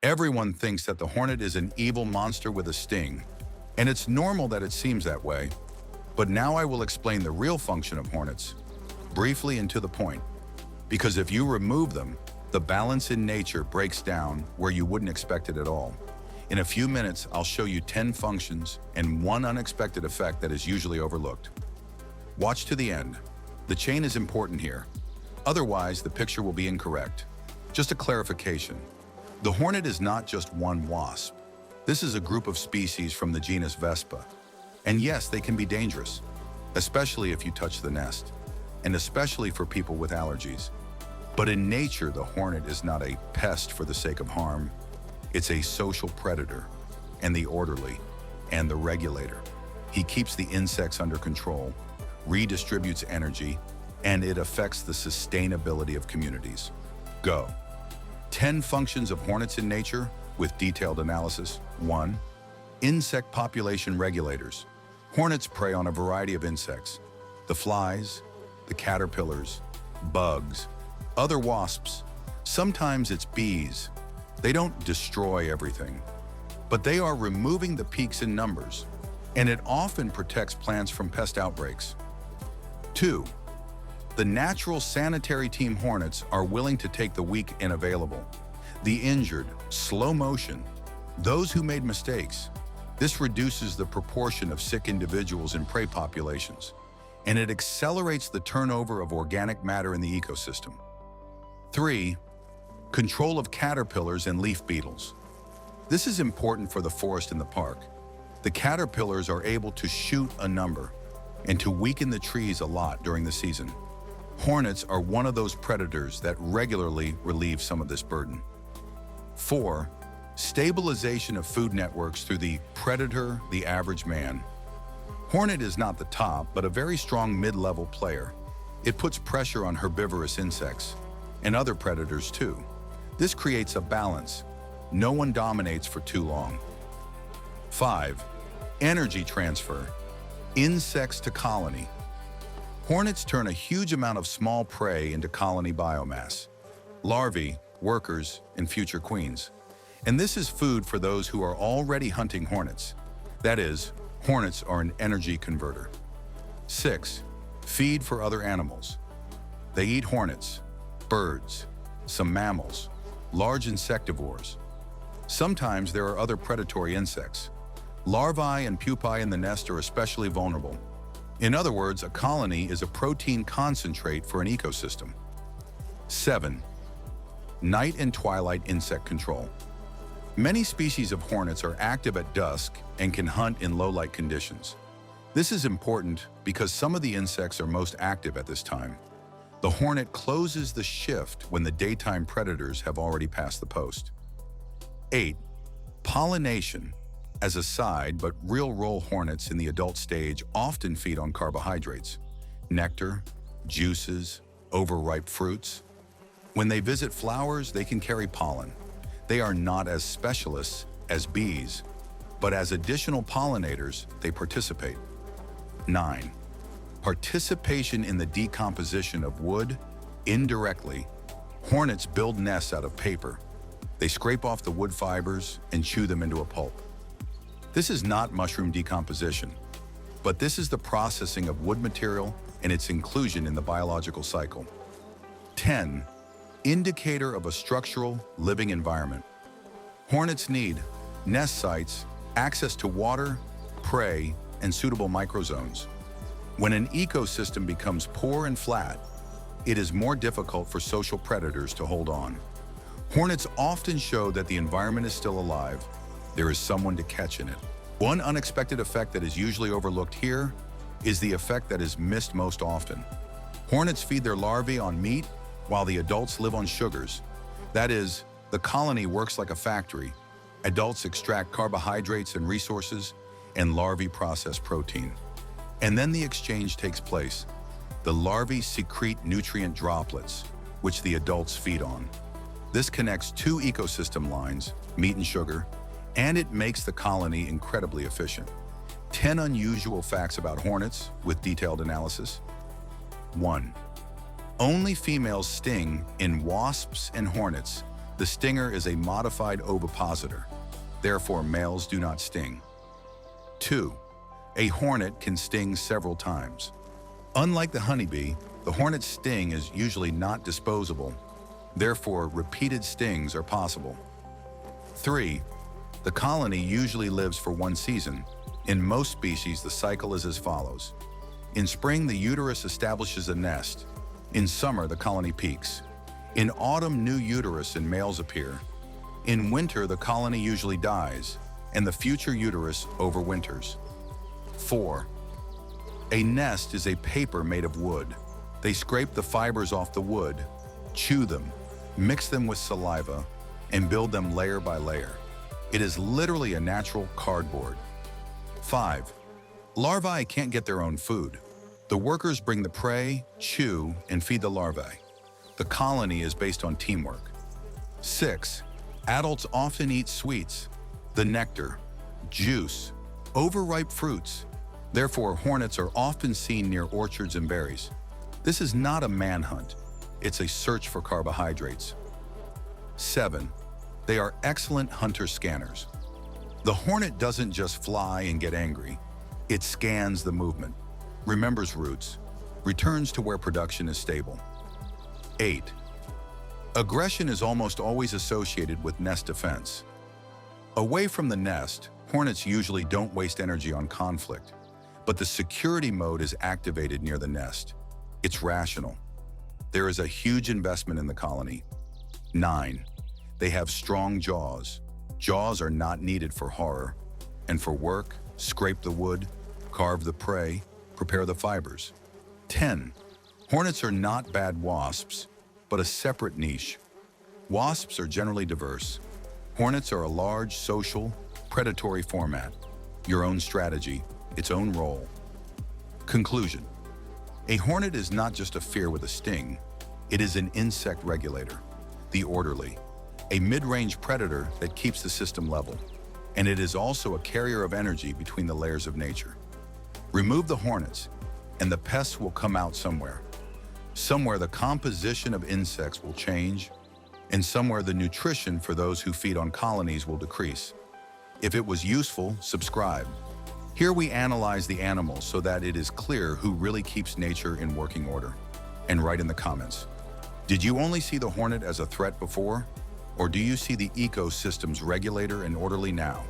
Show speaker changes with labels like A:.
A: Everyone thinks that the hornet is an evil monster with a sting, and it's normal that it seems that way. But now I will explain the real function of hornets, briefly and to the point, because if you remove them, the balance in nature breaks down where you wouldn't expect it at all. In a few minutes, I'll show you 10 functions and one unexpected effect that is usually overlooked. Watch to the end. The chain is important here. Otherwise, the picture will be incorrect. Just a clarification. The hornet is not just one wasp. This is a group of species from the genus Vespa. And yes, they can be dangerous, especially if you touch the nest, and especially for people with allergies. But in nature, the hornet is not a pest for the sake of harm. It's a social predator, and the orderly, and the regulator. He keeps the insects under control, redistributes energy, and it affects the sustainability of communities. Go. 10 functions of hornets in nature with detailed analysis. 1. Insect population regulators. Hornets prey on a variety of insects. The flies, the caterpillars, bugs, other wasps. Sometimes it's bees. They don't destroy everything, but they are removing the peaks in numbers, and it often protects plants from pest outbreaks. 2. The natural sanitary team hornets are willing to take the weak and available, the injured, slow motion, those who made mistakes. This reduces the proportion of sick individuals in prey populations, and it accelerates the turnover of organic matter in the ecosystem. 3. Control of caterpillars and leaf beetles. This is important for the forest and the park. The caterpillars are able to shoot a number and to weaken the trees a lot during the season. Hornets are one of those predators that regularly relieve some of this burden. 4. Stabilization of food networks through the predator, the average man. Hornet is not the top, but a very strong mid-level player. It puts pressure on herbivorous insects and other predators too. This creates a balance. No one dominates for too long. 5. Energy transfer. Insects to colony. Hornets turn a huge amount of small prey into colony biomass. Larvae, workers, and future queens. And this is food for those who are already hunting hornets. That is, hornets are an energy converter. 6. Feed for other animals. They eat hornets, birds, some mammals, large insectivores. Sometimes there are other predatory insects. Larvae and pupae in the nest are especially vulnerable. In other words, a colony is a protein concentrate for an ecosystem. 7. Night and twilight insect control. Many species of hornets are active at dusk and can hunt in low-light conditions. This is important because some of the insects are most active at this time. The hornet closes the shift when the daytime predators have already passed the post. 8. Pollination. As a side but real role, hornets in the adult stage often feed on carbohydrates, nectar, juices, overripe fruits. When they visit flowers, they can carry pollen. They are not as specialists as bees, but as additional pollinators, they participate. 9. Participation in the decomposition of wood. Indirectly, hornets build nests out of paper. They scrape off the wood fibers and chew them into a pulp. This is not mushroom decomposition, but this is the processing of wood material and its inclusion in the biological cycle. 10. Indicator of a structural, living environment. Hornets need nest sites, access to water, prey, and suitable microzones. When an ecosystem becomes poor and flat, it is more difficult for social predators to hold on. Hornets often show that the environment is still alive. There is someone to catch in it. One unexpected effect that is usually overlooked here is the effect that is missed most often. Hornets feed their larvae on meat while the adults live on sugars. That is, the colony works like a factory. Adults extract carbohydrates and resources, and larvae process protein. And then the exchange takes place. The larvae secrete nutrient droplets, which the adults feed on. This connects two ecosystem lines, meat and sugar, and it makes the colony incredibly efficient. 10 unusual facts about hornets with detailed analysis. 1. Only females sting in wasps and hornets. The stinger is a modified ovipositor. Therefore, males do not sting. 2. A hornet can sting several times. Unlike the honeybee, the hornet's sting is usually not disposable. Therefore, repeated stings are possible. 3. The colony usually lives for one season. In most species, the cycle is as follows. In spring, the uterus establishes a nest. In summer, the colony peaks. In autumn, new uterus and males appear. In winter, the colony usually dies, and the future uterus overwinters. 4. A nest is a paper made of wood. They scrape the fibers off the wood, chew them, mix them with saliva, and build them layer by layer. It is literally a natural cardboard. 5. Larvae can't get their own food. The workers bring the prey, chew, and feed the larvae. The colony is based on teamwork. 6. Adults often eat sweets, the nectar, juice, overripe fruits. Therefore, hornets are often seen near orchards and berries. This is not a manhunt. It's a search for carbohydrates. 7. They are excellent hunter scanners. The hornet doesn't just fly and get angry. It scans the movement, remembers routes, returns to where production is stable. 8. Aggression is almost always associated with nest defense. Away from the nest, hornets usually don't waste energy on conflict, but the security mode is activated near the nest. It's rational. There is a huge investment in the colony. 9. They have strong jaws. Jaws are not needed for horror, and for work, scrape the wood, carve the prey, prepare the fibers. 10. Hornets are not bad wasps, but a separate niche. Wasps are generally diverse. Hornets are a large, social, predatory format. Your own strategy, its own role. Conclusion. A hornet is not just a fear with a sting. It is an insect regulator, the orderly, a mid-range predator that keeps the system level. And it is also a carrier of energy between the layers of nature. Remove the hornets, and the pests will come out somewhere. Somewhere the composition of insects will change, and somewhere the nutrition for those who feed on colonies will decrease. If it was useful, subscribe. Here we analyze the animals so that it is clear who really keeps nature in working order. And write in the comments. Did you only see the hornet as a threat before? Or do you see the ecosystem's regulator and orderly now?